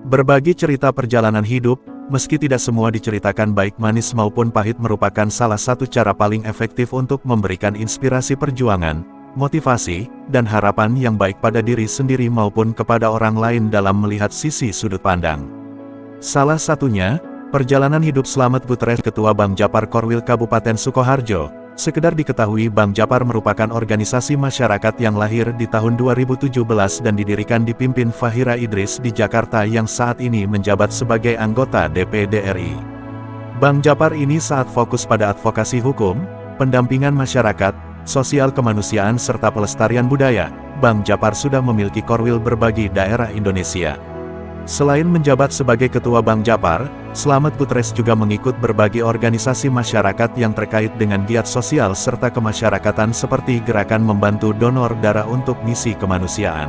Berbagi cerita perjalanan hidup, meski tidak semua diceritakan baik manis maupun pahit, merupakan salah satu cara paling efektif untuk memberikan inspirasi perjuangan, motivasi, dan harapan yang baik pada diri sendiri maupun kepada orang lain dalam melihat sisi sudut pandang. Salah satunya, perjalanan hidup Slamet Gutierrez, Ketua Bank Japar Korwil Kabupaten Sukoharjo. Sekedar diketahui, Bank Japar merupakan organisasi masyarakat yang lahir di tahun 2017 dan didirikan dipimpin Fahira Idris di Jakarta yang saat ini menjabat sebagai anggota DPD RI. Bank Japar ini saat fokus pada advokasi hukum, pendampingan masyarakat, sosial kemanusiaan serta pelestarian budaya. Bank Japar sudah memiliki korwil berbagi daerah Indonesia. Selain menjabat sebagai Ketua Bank Japar, Slamet Gutierrez juga mengikut berbagai organisasi masyarakat yang terkait dengan giat sosial serta kemasyarakatan seperti gerakan membantu donor darah untuk misi kemanusiaan.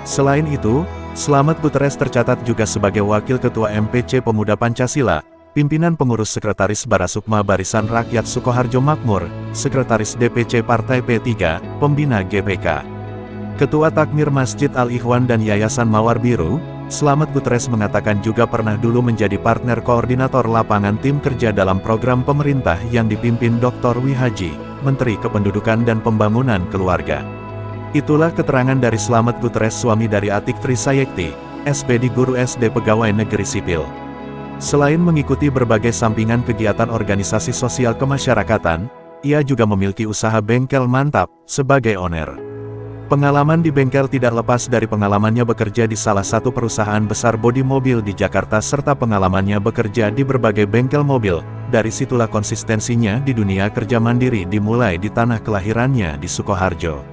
Selain itu, Slamet Gutierrez tercatat juga sebagai Wakil Ketua MPC Pemuda Pancasila, Pimpinan Pengurus Sekretaris Barasukma Barisan Rakyat Sukoharjo Makmur, Sekretaris DPC Partai P3, Pembina GPK, Ketua Takmir Masjid Al-Ikhwan dan Yayasan Mawar Biru. Slamet Gutierrez mengatakan juga pernah dulu menjadi partner koordinator lapangan tim kerja dalam program pemerintah yang dipimpin Dr. Wihaji, Menteri Kependudukan dan Pembangunan Keluarga. Itulah keterangan dari Slamet Gutierrez, suami dari Atik Trisayekti, SPD Guru SD Pegawai Negeri Sipil. Selain mengikuti berbagai sampingan kegiatan organisasi sosial kemasyarakatan, ia juga memiliki usaha bengkel mantap sebagai owner. Pengalaman di bengkel tidak lepas dari pengalamannya bekerja di salah satu perusahaan besar bodi mobil di Jakarta serta pengalamannya bekerja di berbagai bengkel mobil. Dari situlah konsistensinya di dunia kerja mandiri dimulai di tanah kelahirannya di Sukoharjo.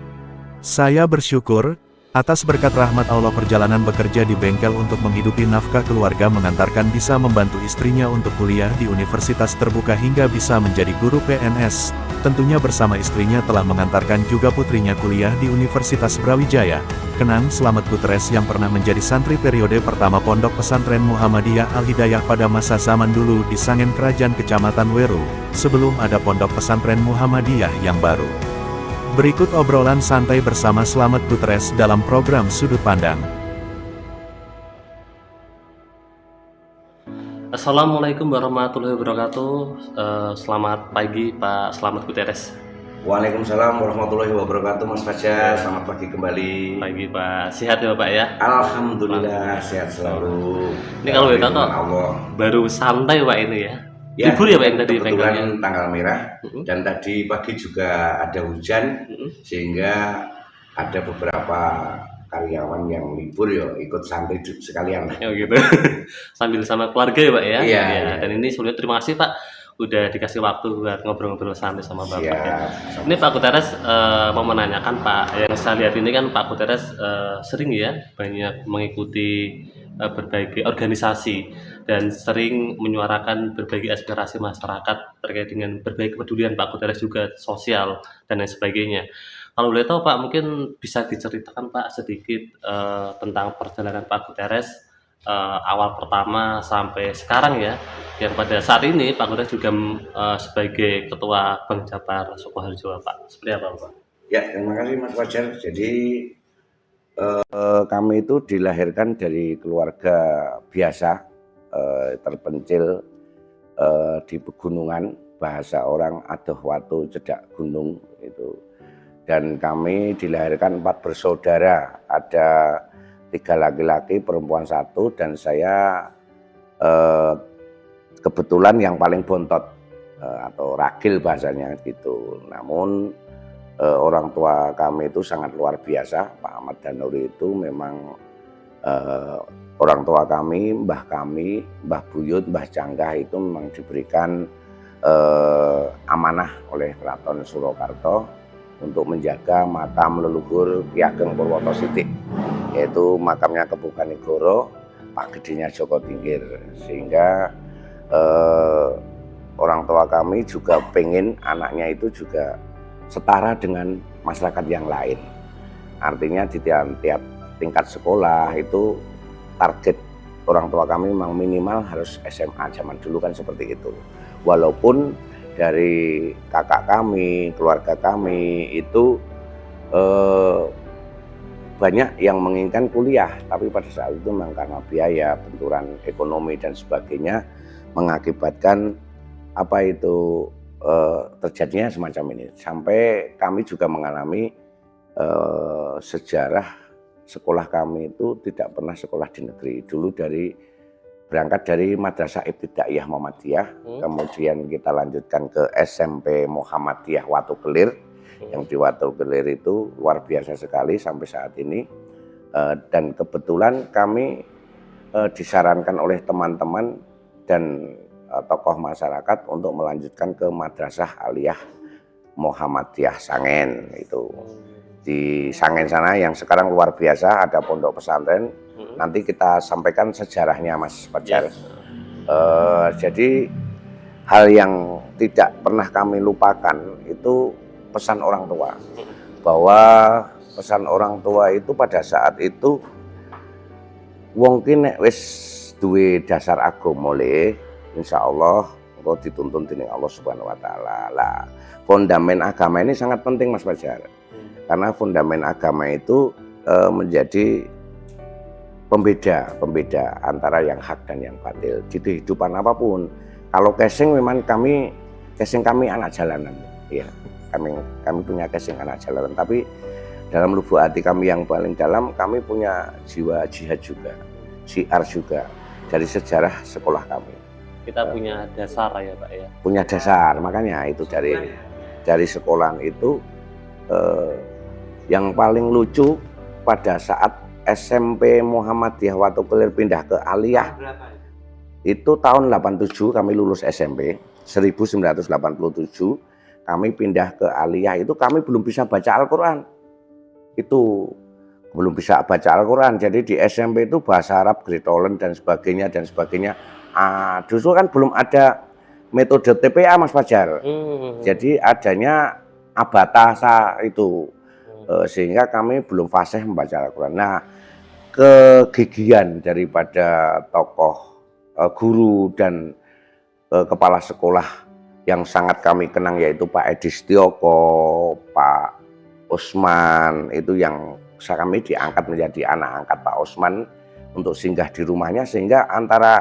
Saya bersyukur atas berkat rahmat Allah, perjalanan bekerja di bengkel untuk menghidupi nafkah keluarga mengantarkan bisa membantu istrinya untuk kuliah di universitas terbuka hingga bisa menjadi guru PNS. Tentunya bersama istrinya telah mengantarkan juga putrinya kuliah di Universitas Brawijaya. Kenang Slamet Gutierrez yang pernah menjadi santri periode pertama Pondok Pesantren Muhammadiyah Al-Hidayah pada masa zaman dulu di Sangen Kerajaan Kecamatan Weru, sebelum ada Pondok Pesantren Muhammadiyah yang baru. Berikut obrolan santai bersama Slamet Gutierrez dalam program Sudut Pandang. Assalamualaikum warahmatullahi wabarakatuh. Selamat pagi Pak Slamet Gutierrez. Waalaikumsalam warahmatullahi wabarakatuh, Mas Fajar. Selamat pagi kembali. Pagi Pak, sehat ya Pak ya? Alhamdulillah sehat selalu. Ini kalau kita kok Allah. baru santai Pak ini ya? Ya, libur ya Pak yang tadi kebetulan bengkelnya? tanggal merah dan tadi pagi juga ada hujan sehingga ada beberapa karyawan yang libur ya ikut santai sekalian. Ya gitu. Sambil sama keluarga ya Pak ya? Iya, Ya, iya. dan ini sebelumnya terima kasih Pak udah dikasih waktu buat ngobrol-ngobrol santai sama Bapak ya. Siap. Ini Pak Gutierrez mau menanyakan Pak, yang saya lihat ini kan Pak Gutierrez sering ya banyak mengikuti berbagai organisasi dan sering menyuarakan berbagai aspirasi masyarakat terkait dengan berbagai kepedulian Pak Gutierrez juga sosial dan lain sebagainya. Kalau boleh tahu Pak, mungkin bisa diceritakan Pak sedikit tentang perjalanan Pak Gutierrez awal pertama sampai sekarang ya, yang pada saat ini Pak Gutierrez juga sebagai Ketua Bank Japar Sukoharjo Pak. Seperti apa Pak? Ya, terima kasih Mas Fajar. Jadi kami itu dilahirkan dari keluarga biasa, terpencil di pegunungan, bahasa orang adoh watu cedak gunung itu. Dan kami dilahirkan 4 bersaudara, ada 3 laki-laki, perempuan 1, dan saya kebetulan yang paling bontot atau ragil bahasanya gitu. Namun orang tua kami itu sangat luar biasa. Pak Ahmad Danuri itu memang orang tua kami, Mbah Buyut, Mbah Canggah itu memang diberikan amanah oleh Keraton Surakarta untuk menjaga makam leluhur Ki Ageng Purwoto Sidik, yaitu makamnya Kepuganegoro, Pak Gedenya Joko Tingkir. Sehingga orang tua kami juga pengen anaknya itu juga setara dengan masyarakat yang lain. Artinya di tiap tingkat sekolah itu target orang tua kami memang minimal harus SMA, zaman dulu kan seperti itu. Walaupun dari kakak kami, keluarga kami itu banyak yang menginginkan kuliah, tapi pada saat itu memang karena biaya, benturan ekonomi dan sebagainya mengakibatkan terjadinya semacam ini. Sampai kami juga mengalami sejarah sekolah kami itu tidak pernah sekolah di negeri. Dulu berangkat dari Madrasah Ibtidaiyah Muhammadiyah, kemudian kita lanjutkan ke SMP Muhammadiyah Watu Kelir. Yang di Watu Kelir itu luar biasa sekali sampai saat ini. Dan kebetulan kami disarankan oleh teman-teman dan tokoh masyarakat untuk melanjutkan ke Madrasah Aliyah Muhammadiyah Sangen. Itu di Sangen sana yang sekarang luar biasa, ada pondok pesantren. Nanti kita sampaikan sejarahnya, Mas Fajar. Jadi hal yang tidak pernah kami lupakan itu pesan orang tua, bahwa pesan orang tua itu pada saat itu wong ki nek wis duwe dasar agama le, insyaallah engko dituntun dening Allah Subhanahu wa taala. Lah, fondamen agama ini sangat penting, Mas Fajar. Karena fondamen agama itu menjadi pembeda antara yang hak dan yang batil di kehidupan apapun. Kalau casing memang kami anak jalanan, ya. Kami punya casing anak jalanan, tapi dalam lubuk hati kami yang paling dalam kami punya jiwa jihad juga, syiar juga dari sejarah sekolah kami. Kita punya dasar ya Pak ya. Punya dasar, makanya itu dari sekolahan itu yang paling lucu pada saat SMP Muhammadiyah Watu Kelir pindah ke Aliyah. Itu tahun 87 kami lulus SMP, 1987 kami pindah ke Aliyah. Itu kami belum bisa baca Al-Quran. Itu belum bisa baca Al-Quran. Jadi di SMP itu bahasa Arab, Gretolen dan sebagainya. Justru kan belum ada metode TPA, Mas Fajar. Jadi adanya abatasa itu. Sehingga kami belum fasih membaca Al-Quran. Nah, kegigihan daripada tokoh guru dan kepala sekolah yang sangat kami kenang, yaitu Pak Edi Setioko, Pak Usman, itu yang kami diangkat menjadi anak angkat Pak Usman untuk singgah di rumahnya, sehingga antara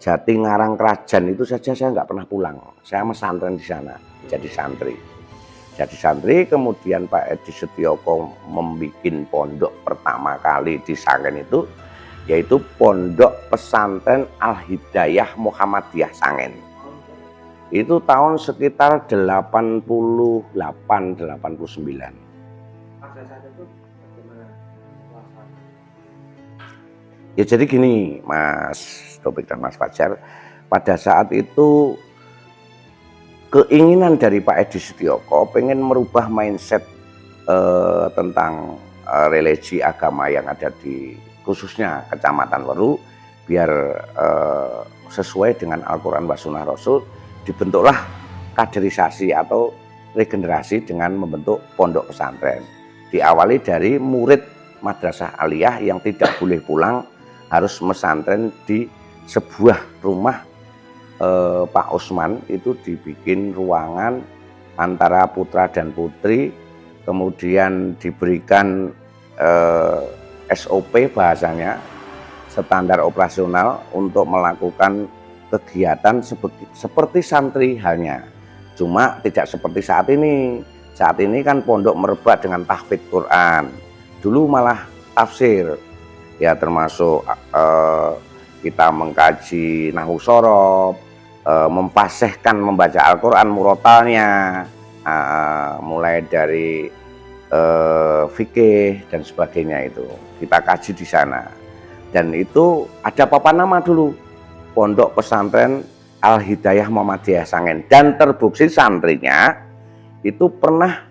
Jati Ngarang Krajan itu saja saya nggak pernah pulang. Saya mesantren di sana, jadi santri. Kemudian Pak Edi Setioko membuat pondok pertama kali di Sangen itu, yaitu Pondok Pesantren Al-Hidayah Muhammadiyah Sangen. Itu tahun sekitar 88-89. Ya jadi gini, Mas Topik dan Mas Fajar, pada saat itu keinginan dari Pak Edi Setioko pengen merubah mindset tentang religi agama yang ada di khususnya Kecamatan Weru, biar sesuai dengan Al-Quran wa Sunnah Rasul. Dibentuklah kaderisasi atau regenerasi dengan membentuk pondok pesantren. Diawali dari murid Madrasah Aliyah yang tidak boleh pulang, harus mesantren di sebuah rumah Pak Usman. Itu dibikin ruangan antara putra dan putri, kemudian diberikan SOP bahasanya, standar operasional untuk melakukan kegiatan seperti santri halnya. Cuma tidak seperti saat ini. Saat ini kan pondok merebak dengan tahfidz Quran. Dulu malah tafsir. Ya termasuk kita mengkaji nahwu shorof, memfasihkan membaca Al-Quran murotalnya, mulai dari fikih dan sebagainya, itu kita kaji di sana. Dan itu ada papan nama dulu, Pondok Pesantren Al-Hidayah Muhammadiyah Sangen, dan terbukti santrinya itu pernah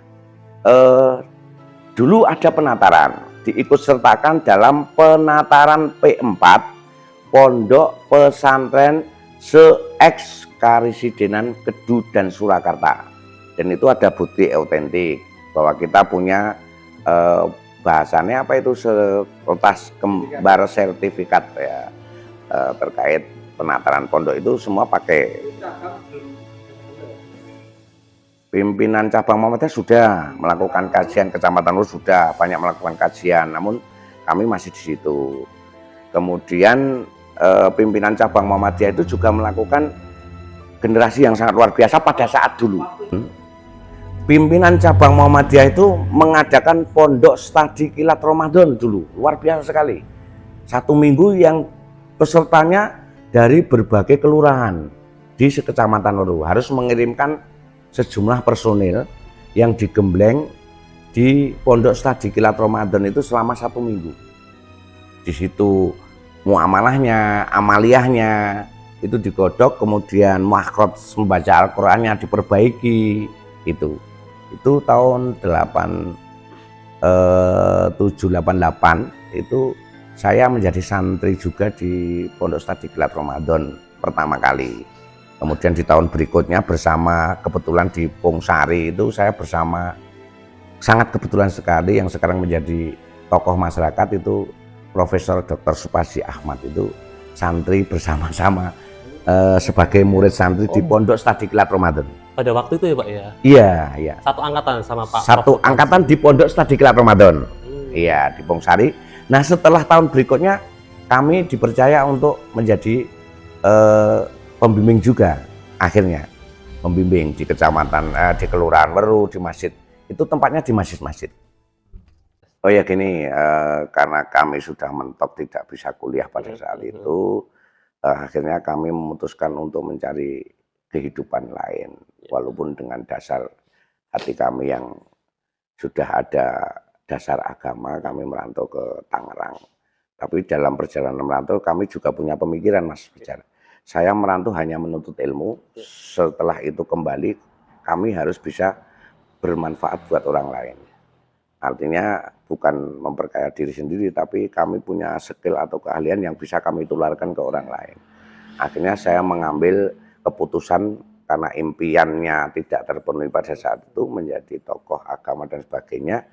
dulu ada penataran, diikut sertakan dalam penataran P4 Pondok Pesantren se-ex Karisidenan Kedu dan Surakarta. Dan itu ada bukti autentik bahwa kita punya bahasannya apa itu, kertas kembar sertifikat ya, terkait penataran pondok itu semua pakai. Pimpinan cabang Muhammadiyah sudah melakukan kajian, Kecamatan Lur sudah banyak melakukan kajian, namun kami masih di situ. Kemudian pimpinan cabang Muhammadiyah itu juga melakukan generasi yang sangat luar biasa pada saat dulu. Pimpinan cabang Muhammadiyah itu mengadakan pondok studi kilat Ramadan dulu, luar biasa sekali. 1 minggu yang pesertanya dari berbagai kelurahan di sekecamatan Lur harus mengirimkan sejumlah personil yang digembleng di pondok studi kilat Ramadan itu selama 1 minggu. Di situ muamalahnya, amaliyahnya itu digodok, kemudian makhraj membaca Al-Qur'annya diperbaiki. Itu tahun 788 itu saya menjadi santri juga di pondok studi kilat Ramadan pertama kali. Kemudian di tahun berikutnya bersama, kebetulan di Pungsari itu saya bersama, sangat kebetulan sekali yang sekarang menjadi tokoh masyarakat itu Profesor Dr. Supasi Ahmad, itu santri bersama-sama sebagai murid santri di pondok studi kilat Ramadan. Pada waktu itu ya Pak ya? Iya. Satu angkatan sama Pak? Satu angkatan di pondok studi kilat Ramadan. Iya, di Pungsari. Nah setelah tahun berikutnya kami dipercaya untuk menjadi pembimbing juga, akhirnya pembimbing di kecamatan, di kelurahan Weru, di masjid. Itu tempatnya di masjid-masjid. Oh ya gini, karena kami sudah mentok tidak bisa kuliah pada saat itu, akhirnya kami memutuskan untuk mencari kehidupan lain, walaupun dengan dasar hati kami yang sudah ada dasar agama, kami merantau ke Tangerang. Tapi dalam perjalanan merantau kami juga punya pemikiran, Mas, bicara. Saya merantau hanya menuntut ilmu, setelah itu kembali kami harus bisa bermanfaat buat orang lain. Artinya bukan memperkaya diri sendiri, tapi kami punya skill atau keahlian yang bisa kami tularkan ke orang lain. Akhirnya saya mengambil keputusan karena impiannya tidak terpenuhi pada saat itu menjadi tokoh agama dan sebagainya.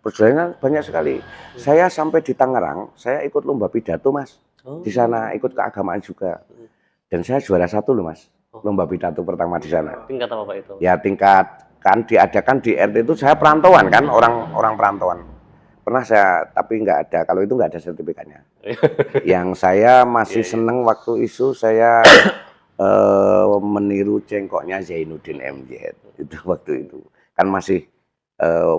Perjalanan banyak sekali. Saya sampai di Tangerang, saya ikut lomba pidato, Mas. Di sana ikut keagamaan juga. Dan saya juara 1 loh, Mas. Lomba pidato pertama di sana. Tingkat apa Pak itu? Ya tingkat, kan diadakan di RT itu saya perantauan kan, orang perantauan. Pernah saya, tapi nggak ada, kalau itu nggak ada sertifikatnya. Yang saya masih seneng waktu itu saya meniru cengkoknya Zainuddin MZ. Itu waktu itu. Kan masih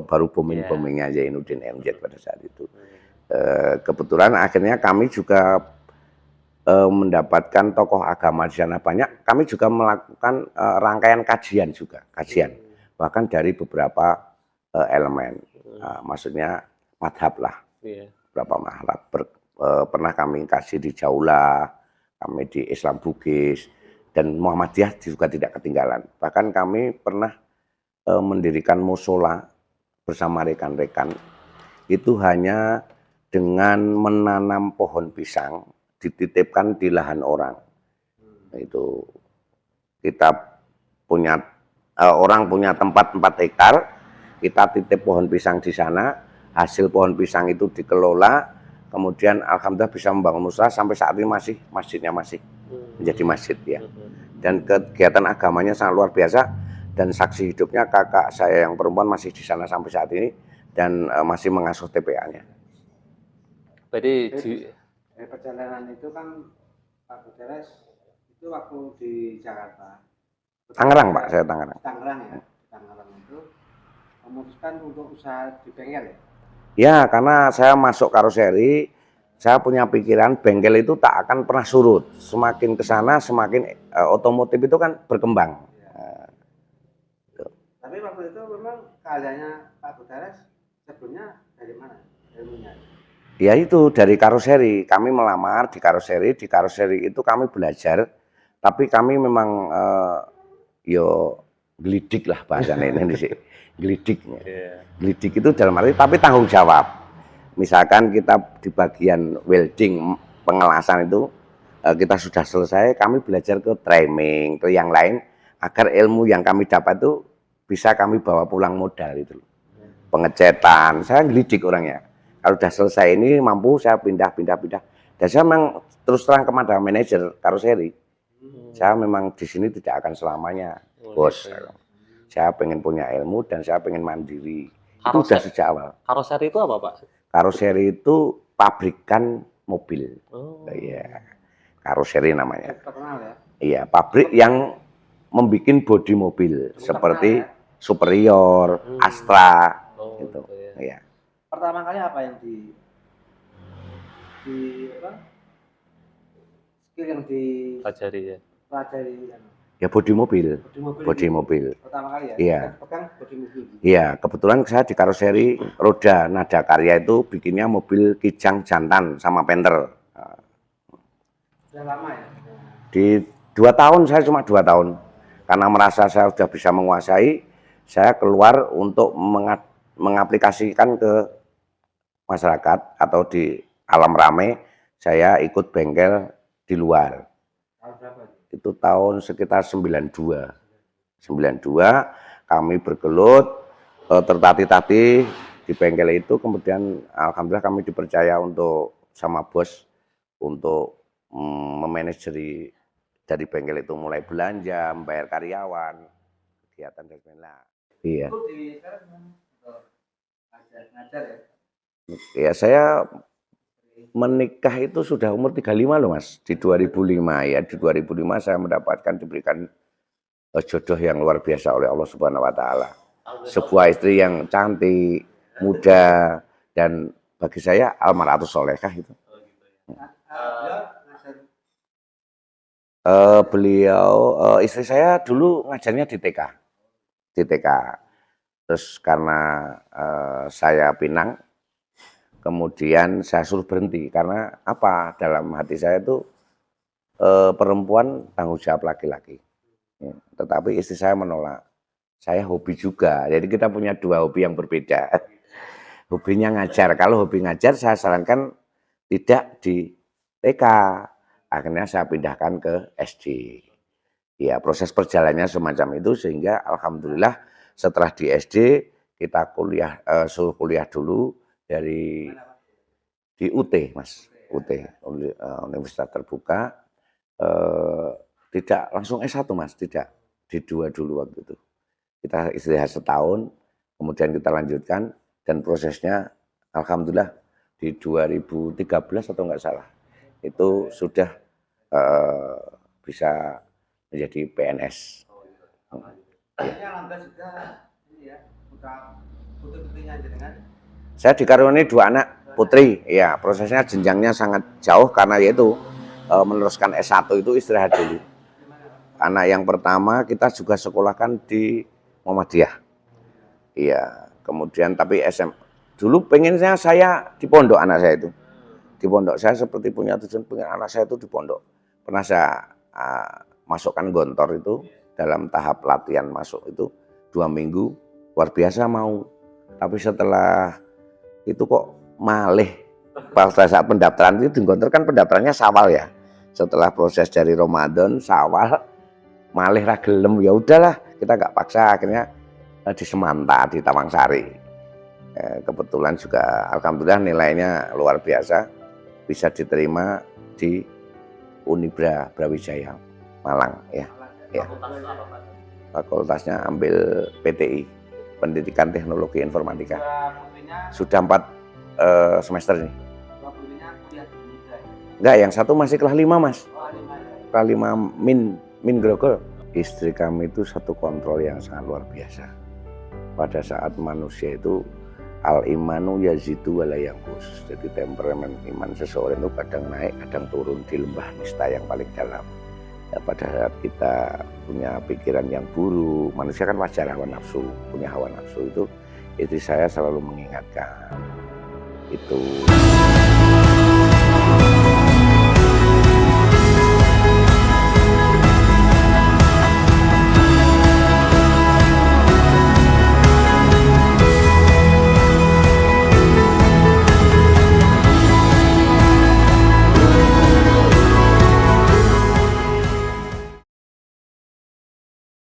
baru booming-boomingnya Zainuddin MZ pada saat itu. Kebetulan akhirnya kami juga mendapatkan tokoh agama di sana banyak. Kami juga melakukan rangkaian kajian juga, bahkan dari beberapa elemen, maksudnya madhab lah, beberapa madhab. Pernah kami kasih di Jaula, kami di Islam Bugis, dan Muhammadiyah juga tidak ketinggalan. Bahkan kami pernah mendirikan musola bersama rekan-rekan, itu hanya dengan menanam pohon pisang, dititipkan di lahan orang. Itu kita punya orang punya tempat 4 hektar, kita titip pohon pisang di sana, hasil pohon pisang itu dikelola, kemudian alhamdulillah bisa membangun usaha sampai saat ini masjidnya masih menjadi masjid ya. Dan kegiatan agamanya sangat luar biasa, dan saksi hidupnya kakak saya yang perempuan masih di sana sampai saat ini dan masih mengasuh TPA-nya. Berarti dari perjalanan itu kan Pak Gutierrez itu waktu di Jakarta. Tangerang Pak, saya Tangerang. Tangerang ya, Tangerang itu memutuskan untuk usaha di bengkel ya? Ya, karena saya masuk karoseri, saya punya pikiran bengkel itu tak akan pernah surut. Semakin ke sana, semakin otomotif itu kan berkembang. Ya. Tapi waktu itu memang keahliannya Pak Gutierrez sebelumnya dari mana ilmunya? Ya itu dari karoseri, kami melamar di karoseri itu kami belajar, tapi kami memang yo gelidik lah bahasanya ini sih, gelidiknya. Gelidik itu dalam arti tapi tanggung jawab. Misalkan kita di bagian welding pengelasan itu kita sudah selesai, kami belajar ke training, ke yang lain agar ilmu yang kami dapat itu bisa kami bawa pulang modal itu. Pengecetan, saya gelidik orangnya. Kalau sudah selesai ini mampu saya pindah. Dan saya memang terus terang kepada manajer karoseri. Saya memang di sini tidak akan selamanya, bos. Saya pengen punya ilmu dan saya pengen mandiri. Itu Karoseri. udah sejak awal. Karoseri itu apa, Pak? Karoseri itu pabrikan mobil. Oh. Iya, karoseri namanya. Terkenal ya. Iya, pabrik yang membuat bodi mobil seperti Terkenal ya. Superior, Astra, Oh, gitu. gitu ya. Iya. Pertama kali apa yang apa? Skill yang Pelajari ya. dipelajari Ya bodi mobil. Bodi itu mobil. pertama kali ya. Iya. Kita pegang bodi mobil. Iya, kebetulan saya di karoseri roda Nada Karya itu bikinnya mobil Kijang Jantan sama Panther. Sudah lama ya. Di 2 tahun, saya cuma 2 tahun. Karena merasa saya sudah bisa menguasai, saya keluar untuk mengaplikasikan ke masyarakat atau di alam rame, saya ikut bengkel di luar. Tahun berapa? Itu tahun sekitar 92. 92 kami bergelut, tertatih-tatih di bengkel itu, kemudian alhamdulillah kami dipercaya untuk sama bos untuk memanajeri dari bengkel itu, mulai belanja, membayar karyawan, kegiatan dan sebagainya. Iya. Itu di sekarang ngajar ya. Ya saya menikah itu sudah umur 35 loh Mas, di 2005 ya. Di 2005 saya diberikan jodoh yang luar biasa oleh Allah Subhanahu wa taala. Sebuah istri yang cantik, muda, dan bagi saya almarhum solehah itu. Beliau istri saya dulu ngajarnya di TK. Di TK. Terus karena saya pinang, kemudian saya suruh berhenti karena apa? Dalam hati saya itu perempuan tanggung jawab laki-laki. Ya, tetapi istri saya menolak. Saya hobi juga. Jadi kita punya 2 hobi yang berbeda. Hobinya ngajar. Kalau hobi ngajar saya sarankan tidak di TK. Akhirnya saya pindahkan ke SD. Ya, proses perjalanannya semacam itu sehingga alhamdulillah setelah di SD kita suruh kuliah dulu di UT, Mas. UT, Universitas Terbuka. Tidak langsung S1 Mas, tidak. D2 dulu waktu itu. Kita istirahat setahun, kemudian kita lanjutkan, dan prosesnya alhamdulillah di 2013 atau enggak salah, itu sudah bisa menjadi PNS. Alhamdulillah juga ini ya, putri-putrinya jenengan. Saya dikaruniai 2 anak putri, ya prosesnya jenjangnya sangat jauh karena yaitu meneruskan S1 itu istirahat dulu. Anak yang pertama kita juga sekolahkan di Muhammadiyah. Iya, kemudian tapi dulu pengennya saya di pondok anak saya itu. Di pondok saya seperti punya tujuan pengen anak saya itu di pondok. Pernah saya masukkan gontor itu dalam tahap latihan masuk itu 2 minggu, luar biasa mau. Tapi setelah itu kok malih. Pada saat pendaftaran itu di gontor kan pendaftarannya Syawal ya. Setelah proses dari Ramadan, Syawal, malih ra gelem, ya udahlah kita nggak paksa, akhirnya di Semanta di Tawangsari. Kebetulan juga alhamdulillah nilainya luar biasa, bisa diterima di Unibra Brawijaya Malang ya. Ya. Fakultasnya ambil PTI, Pendidikan Teknologi Informatika. Sudah 4 semester nih. Enggak, yang satu masih kelas 5 Mas. Kelas 5 min grogol. Istri kami itu satu kontrol yang sangat luar biasa. Pada saat manusia itu al-imanu yazidu wala yanqus. Jadi temperamen iman seseorang itu kadang naik, kadang turun di lembah nista yang paling dalam. Ya, pada saat kita punya pikiran yang buruk, manusia kan wajar hawa nafsu, punya hawa nafsu itu, istri saya selalu mengingatkan itu.